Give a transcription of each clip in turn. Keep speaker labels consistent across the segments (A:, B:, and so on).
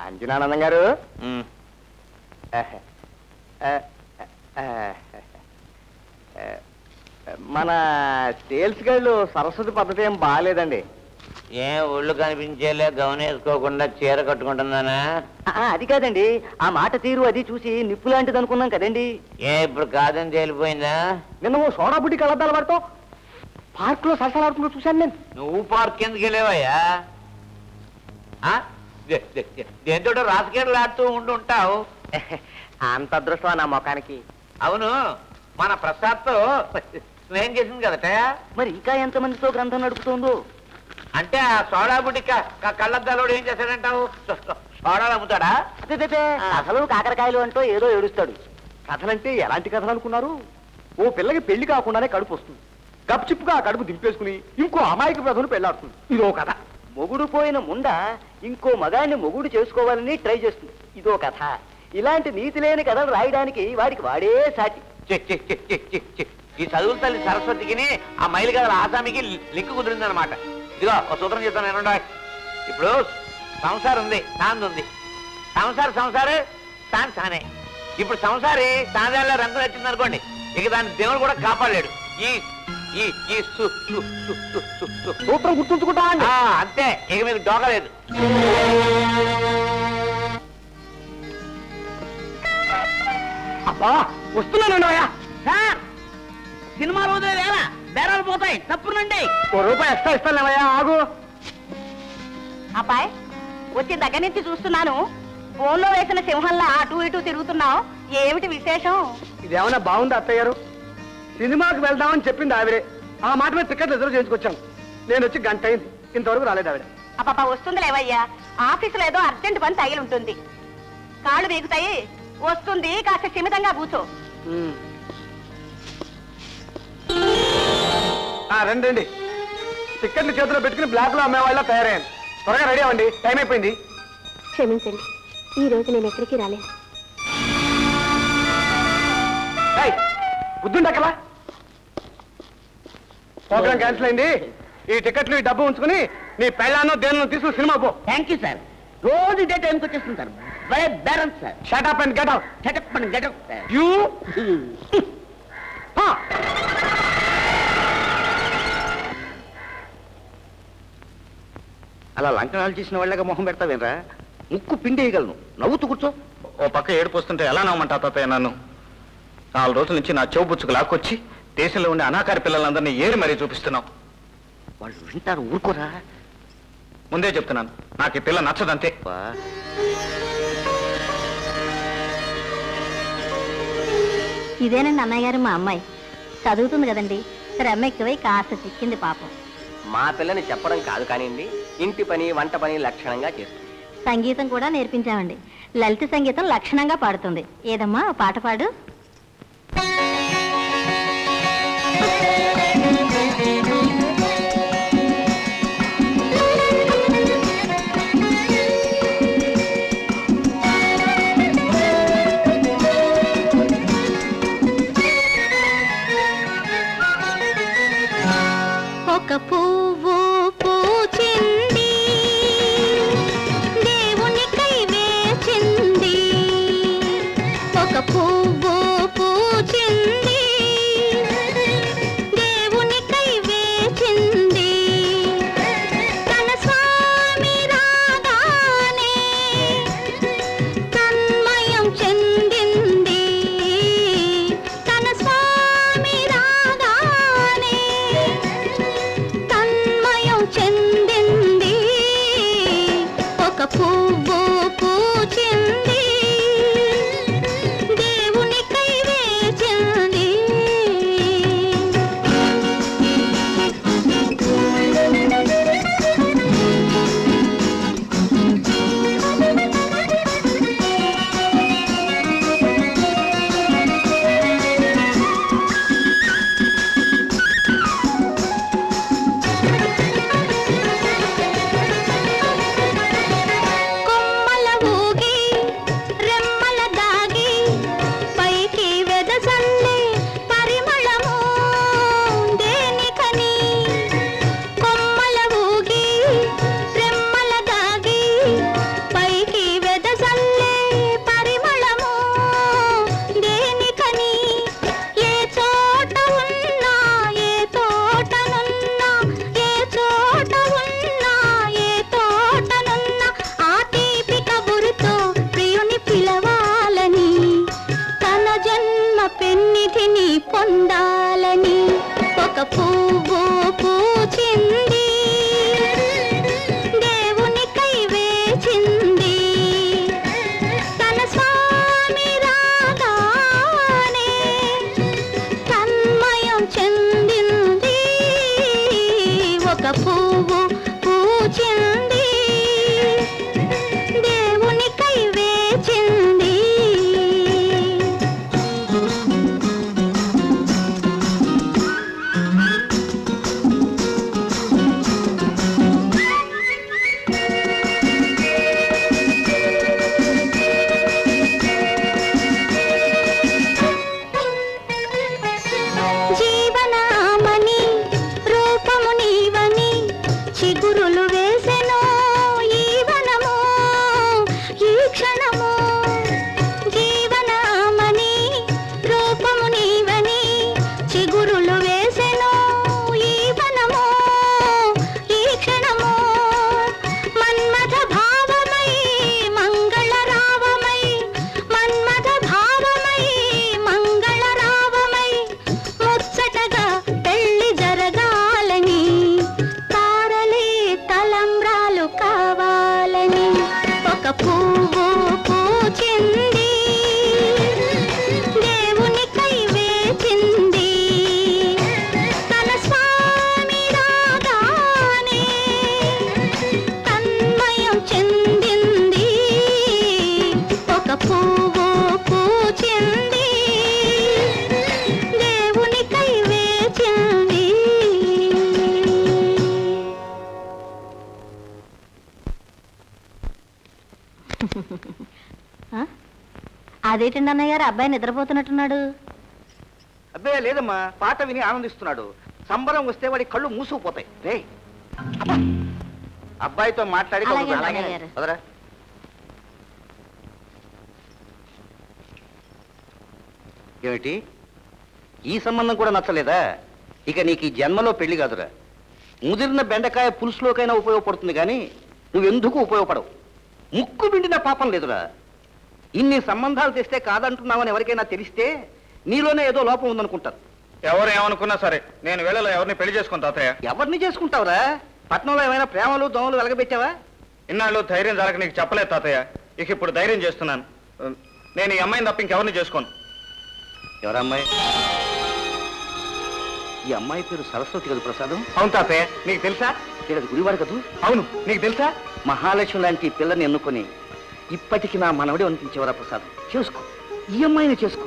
A: అంజనానందం గారు, మన సేల్స్ గళ్ళు సరస్వతి పద్ధతి ఏం బాగాలేదండి.
B: ఏం ఒళ్ళు కనిపించేలే గౌన్ వేసుకోకుండా చీర కట్టుకుంటున్నానా?
A: అది కాదండి, ఆ మాట తీరు అది చూసి నిప్పు లాంటిది అనుకున్నాం కదండి.
B: ఇప్పుడు కాదని తేలిపోయిందా?
A: నిన్న ఓ సోడా బుడ్డి కళ్ళద్దాలు పడతావు పార్క్ లో సరసలాడుతున్నా చూశాను నేను.
B: నువ్వు పార్క్ ఎందుకు వెళ్ళేవయ్యా? దేంతో రాజకీయాలు ఆడుతూ ఉంటుంటావు.
A: అంత అదృష్టమా నా ముఖానికి?
B: అవును, మన ప్రసాద్తో స్నేహం చేసింది కదట.
A: మరి ఇంకా ఎంతమందితో గ్రంథం నడుపుతుందో?
B: అంటే ఆ సోడా బుడ్డి కళ్ళద్దాలోడు ఏం చేశాడంటావు? సోడాలు అమ్ముతాడా?
A: కథలు కాకరకాయలు అంటూ ఏదో ఏడుస్తాడు. కథలంటే ఎలాంటి కథలు అనుకున్నారు? ఓ పిల్లకి పెళ్లి కాకుండానే కడుపు వస్తుంది, గప్చిప్పుగా ఆ కడుపు దింపేసుకుని ఇంకో అమాయక ప్రజలు పెళ్లాడుతుంది. ఇదో కథ. మొగుడు పోయిన ముండ ఇంకో మగాడిని మొగుడు చేసుకోవాలని ట్రై చేస్తుంది. ఇదో కథ. ఇలాంటి నీతి లేని కథలు రాయడానికి వాడికి వాడే సాటి.
B: ఈ చదువుల తల్లి సరస్వతికి ఆ మైలు గదల ఆసామికి లింక్ కుదిరిందనమాట. ఇదిగో ఒక సూత్రం చెప్తాను నేను. ఇప్పుడు సంసారం ఉంది, తాంది ఉంది. సంసారే తాను తానే. ఇప్పుడు సంసారి తాందాల్లో రంగు నచ్చింది అనుకోండి, ఇక దాన్ని దేవుడు కూడా కాపాడలేడు. ఈ
A: సూత్రం గుర్తుంచుకుంటా
B: అంతే, ఇక మీకు డోకలేదు.
A: అబ్బా వస్తున్నాను
B: సార్, సినిమా రోజులే వేళ బేరాలు పోతాయి, తప్పునండి.
A: ఓ రూపాయి ఎక్స్ట్రా ఇస్తానయ్యా, ఆగు.
C: అబ్బాయి వచ్చి దగ్గర నుంచి చూస్తున్నాను, ఫోన్లో వేసిన సింహంలా అటు ఇటు తిరుగుతున్నావు, ఏమిటి విశేషం?
A: ఇదేమన్నా బాగుంది అత్తయ్య గారు? సినిమాకి వెళ్దామని చెప్పింది ఆవిడే. ఆ మాట మీద టికెట్ రిజర్వ్ చేసుకొచ్చాను. నేను వచ్చి గంట అయింది, ఇంతవరకు రాలేదు ఆవిడ.
C: అబ్బా వస్తుందిలేవయ్యా, ఆఫీసులో ఏదో అర్జెంట్ పని తగిలి ఉంటుంది. కాళ్ళు బీగుతాయి, వస్తుంది, కాస్త సిమితంగా కూర్చో.
A: రండి. టికెట్లు చేతిలో పెట్టుకుని బ్లాక్ లో అమ్మేవాళ్ళ తయారయ్యాను. త్వరగా రెడీ అవ్వండి, టైం అయిపోయింది.
C: క్షమించండి, ఈ రోజు నేను ఎక్కడికి రాలేను.
A: బుద్ధుండి అక్కడ ప్రోగ్రామ్ క్యాన్సిల్ అయింది. ఈ టికెట్లు ఈ డబ్బు ఉంచుకుని నీ పెళ్ళాన్నో దేనిలో తీసుకుని సినిమా పో.
B: థ్యాంక్ యూ సార్, రోజు ఇదే టైంకి వచ్చేస్తుంది సార్. భలే బేరం sir.
A: Shut up and get out.
B: Shut up and get out sir.
A: You
B: అలా లంకనాలు చేసిన వాళ్ళగా మొహం పెడతావేనరా? ముక్కు పిండేయగలను, నవ్వుతూ కూర్చో.
D: ఓ పక్క ఏడుపు వస్తుంటే ఎలా నవ్వమంటా తాతయ్య? నన్ను 4 రోజుల నుంచి నా చెవు బుచ్చుకు లాక్కొచ్చి దేశంలో ఉండే అనాకారి పిల్లలందరినీ ఏరి మరీ చూపిస్తున్నావు.
B: వాళ్ళు వింటారు, ఊరుకోరా.
D: ముందే చెప్తున్నాను, నాకు ఈ పిల్ల నచ్చదంతే.
C: ఇదేనండి అన్నయ్య గారు మా అమ్మాయి, చదువుతుంది కదండి, శ్రమెక్కువై కాస్త చిక్కింది పాపం.
A: మా పిల్లని చెప్పడం కాదు కానివ్వండి, ఇంటి పని వంట పని లక్షణంగా చేస్తుంది.
C: సంగీతం కూడా నేర్పించామండి, లలిత సంగీతం లక్షణంగా పాడుతుంది. ఏదమ్మా పాట పాడు. ఒక పువ్వు పూచింది, దేవునికై వేచింది. ఒక పువ్వు
E: ఒక పువ్వు పూచింది దేవునికై వేచింది తన స్వామి రాగానే తన్మయం చెందింది ఒక పువ్వు పూచింది దేవునికై వేచింది జీవనామని రూపము నీవని చిగురులు వేసెను ఈ వనము ఈ క్షణము జీవనామని రూపము నీవని చిగురులు వేసెను ఈ వనము ఈ క్షణము మన్మథ భావమై మంగళ రావమై మన్మథ భావమై మంగళ రావమై ముచ్చటగా పెళ్లి జరగాలని తారలే తలంబ్రాలు కావాలని ఒక పువ్వు పూచింది దేవునికై వేచింది తన స్వామి రాగానే తన్మయం చెందింది ఒక పువ్వు పూచింది దేవునికై వేచింది అదేంటండి అన్నయ్య గారు అబ్బాయి నిద్రపోతున్నట్టున్నాడు
A: అబ్బే లేదమ్మా, పాట విని ఆనందిస్తున్నాడు. సంబరం వస్తే వాడి కళ్ళు మూసుకుపోతాయి. రే అబ్బా. అబ్బాయితో మాట్లాడి
E: అలాగే,
A: కొంచెం
E: అలాగే గారు.
A: వదరా. ఏమిటి ఈ సంబంధం కూడా నచ్చలేదా? ఇక నీకు ఈ జన్మలో పెళ్లి కాదురా. ముదిరిన బెండకాయ పులుసులోకైనా ఉపయోగపడుతుంది కానీ నువ్వెందుకు ఉపయోగపడవు. ముక్కు పిండిన పాపం లేదురా. ఇన్ని సంబంధాలు తెస్తే కాదంటున్నావని ఎవరికైనా తెలిస్తే నీలోనే ఏదో లోపం ఉందనుకుంటారు.
D: ఎవరు ఏమనుకున్నా సరే నేను వేళలో ఎవరిని పెళ్లి చేసుకుని తాతయ్య.
A: ఎవరిని చేసుకుంటావురా? పట్నంలో ఏమైనా ప్రేమలు దోమలు వెలగబెట్టావా?
D: ఇన్నాళ్ళు ధైర్యం జరగ నీకు చెప్పలేదు తాతయ్య. ఇక ఇప్పుడు ధైర్యం చేస్తున్నాను. నేను ఈ అమ్మాయిని తప్ప ఇంకెవరిని చేసుకోను.
A: ఎవరమ్మాయి? ఈ అమ్మాయి పేరు సరస్వతి కదా ప్రసాదం?
D: అవును తాతయ్య. నీకు తెలుసా?
A: అది గుడివాడు కదూ?
D: అవును. నీకు తెలుసా?
A: మహాలక్ష్మి లాంటి పిల్లని ఎన్నుకొని ఇప్పటికి నా మనవడి అనిపించేవరా ప్రసాదం? చేసుకో, ఈ అమ్మాయిని చేసుకో.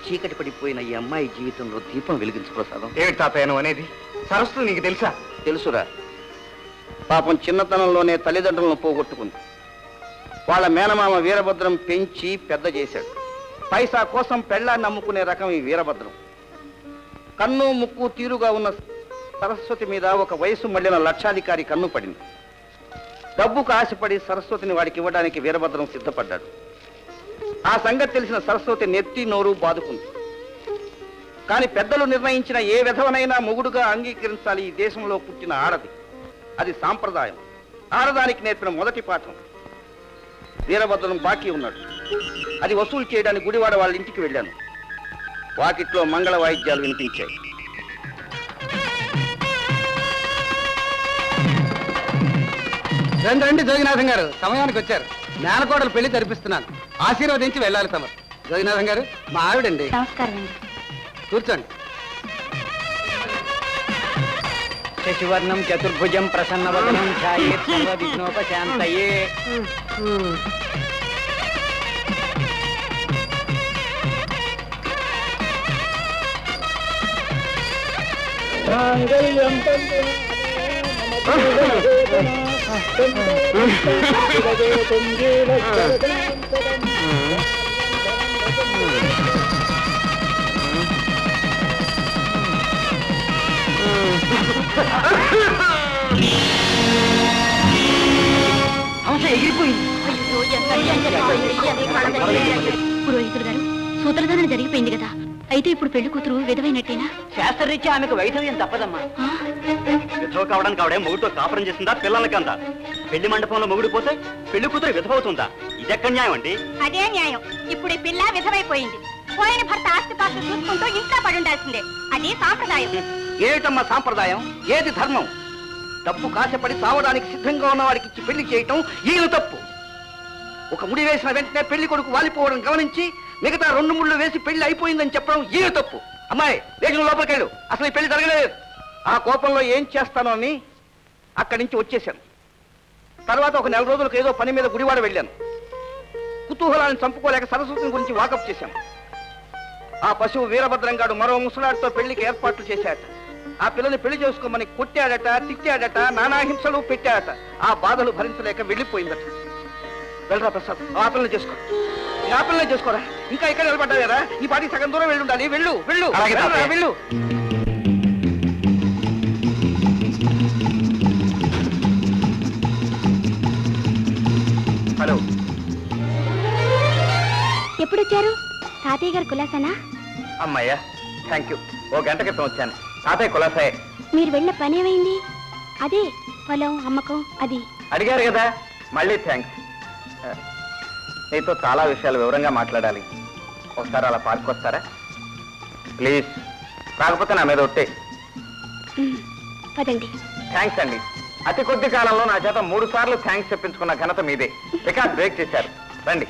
A: చీకటి పడిపోయిన ఈ అమ్మాయి జీవితంలో దీపం వెలిగించు ప్రసాదం.
D: ఏమిటి తాతయ్య నువ్వు అనేది? సరస్వతి నీకు తెలుసా?
A: తెలుసురా. పాపం చిన్నతనంలోనే తల్లిదండ్రులను పోగొట్టుకుంది. వాళ్ళ మేనమామ వీరభద్రం పెంచి పెద్ద చేశాడు. పైసా కోసం పెళ్ళాన్ని నమ్ముకునే రకం ఈ వీరభద్రం. కన్ను ముక్కు తీరుగా ఉన్న సరస్వతి మీద ఒక వయసు మళ్ళిన లక్షాధికారి కన్ను పడింది. డబ్బుకు ఆశపడి సరస్వతిని వాడికి ఇవ్వడానికి వీరభద్రం సిద్ధపడ్డాడు. ఆ సంగతి తెలిసిన సరస్వతి నెత్తి నోరు బాదుకుంది. కానీ పెద్దలు నిర్ణయించిన ఏ విధవనైనా మొగుడుగా అంగీకరించాలి ఈ దేశంలో పుట్టిన ఆడది. అది సాంప్రదాయం. ఆడదానికి నేర్పిన మొదటి పాఠం. వీరభద్రం బాకీ ఉన్నాడు. అది వసూలు చేయడానికి గుడివాడ వాళ్ళ ఇంటికి వెళ్ళాను. వాకిట్లో మంగళ వాయిద్యాలు వినిపించాయి.
F: రండి జోగినాథం గారు, సమయానికి వచ్చారు. మేనకోడలు పెళ్లి జరిపిస్తున్నాను, ఆశీర్వదించి వెళ్ళాలి తమరు. జోగినాథం గారు మా ఆవిడండి.
E: నమస్కారం అండి.
F: కూర్చోండి.
A: శశివర్ణం చతుర్భుజం ప్రసన్నవదనం ఛాయేత్ సర్వ విఘ్నోపశాంతయే.
E: పురోహితుడు గారు, సూత్రధారణ జరిగిపోయింది కదా, అయితే ఇప్పుడు పెళ్లి కూతురు విధవైనట్టేనా?
A: శాస్త్రరీత్యా ఆమెకు వైధవ్యం తప్పదమ్మా. విధవ కావడానికి ఆవిడే మొగుడుతో కాపురం చేస్తుందా? పిల్లలకందా? పెళ్లి మండపంలో మొగుడు పోతే పెళ్లి కూతురు విధవవుతుందా? ఇదెక్కడ న్యాయం అండి?
C: అదే న్యాయం. ఇప్పుడు ఈ పిల్ల విధవైపోయింది. పోయిన భర్త ఆస్తిపాస్తులు చూసుకుంటూ ఇంట్లో పడి ఉండాల్సిందే. అది సాంప్రదాయం.
A: ఏమిటమ్మా సాంప్రదాయం? ఏది ధర్మం? డబ్బు కాశపడి చావడానికి సిద్ధంగా ఉన్న వాడికి ఇచ్చి పెళ్లి చేయటం ఈయన తప్పు. ఒక ముడి వేసిన వెంటనే పెళ్లి కొడుకు వాలిపోవడం గమనించి మిగతా 2 ముళ్ళు వేసి పెళ్లి అయిపోయిందని చెప్పడం ఈయన తప్పు. అమ్మాయి లేచిన లోపలికెళ్ళు, అసలు ఈ పెళ్లి జరగలేదు. ఆ కోపంలో ఏం చేస్తానో అని అక్కడి నుంచి వచ్చేసాను. తర్వాత ఒక 4 రోజులకు ఏదో పని మీద గుడివాడ వెళ్ళాను. కుతూహలాన్ని చంపుకోలేక సరస్వతిని గురించి వాకప్ చేశాను. ఆ పశువు వీరభద్రంగాడు మరో ముసలాడితో పెళ్లికి ఏర్పాట్లు చేశాట. ఆ పిల్లని పెళ్లి చేసుకోమని కొట్టాడట, తిట్టాడట, నానా హింసలు పెట్టాడట. ఆ బాధలు భరించలేక వెళ్ళిపోయిందట. వెళ్ళరా ప్రసాద్, ఆ పిల్లని చేసుకో. ఆ పిల్లని చేసుకోరా, ఇంకా ఇక్కడ నిలబడ్డావేరా? ఈ పాటికి సగం దూరం వెళ్ళి ఉండాలి. వెళ్ళు వెళ్ళు వెళ్ళు.
D: హలో,
E: ఎప్పుడు వచ్చారు? తాతయ్య గారు కులాసానా?
D: అమ్మయ్యా, థ్యాంక్ యూ. 1 గంట క్రితం వచ్చాను. తాతయ్య కులాసాయే.
E: మీరు వెళ్ళిన పని ఏమైంది? అదే పొలం అమ్మకం అది.
D: అడిగారు కదా, మళ్ళీ థ్యాంక్స్. నీతో చాలా విషయాలు వివరంగా మాట్లాడాలి. ఒకసారి అలా పార్క్ వస్తారా ప్లీజ్? రాకపోతే నా మీద ఒట్టే.
E: పదండి.
D: థ్యాంక్స్ అండి. అతి కొద్ది కాలంలో నా చేత 3 సార్లు థ్యాంక్స్ చెప్పించుకున్న ఘనత మీదే. రికార్డ్ బ్రేక్ చేశారు. రండి.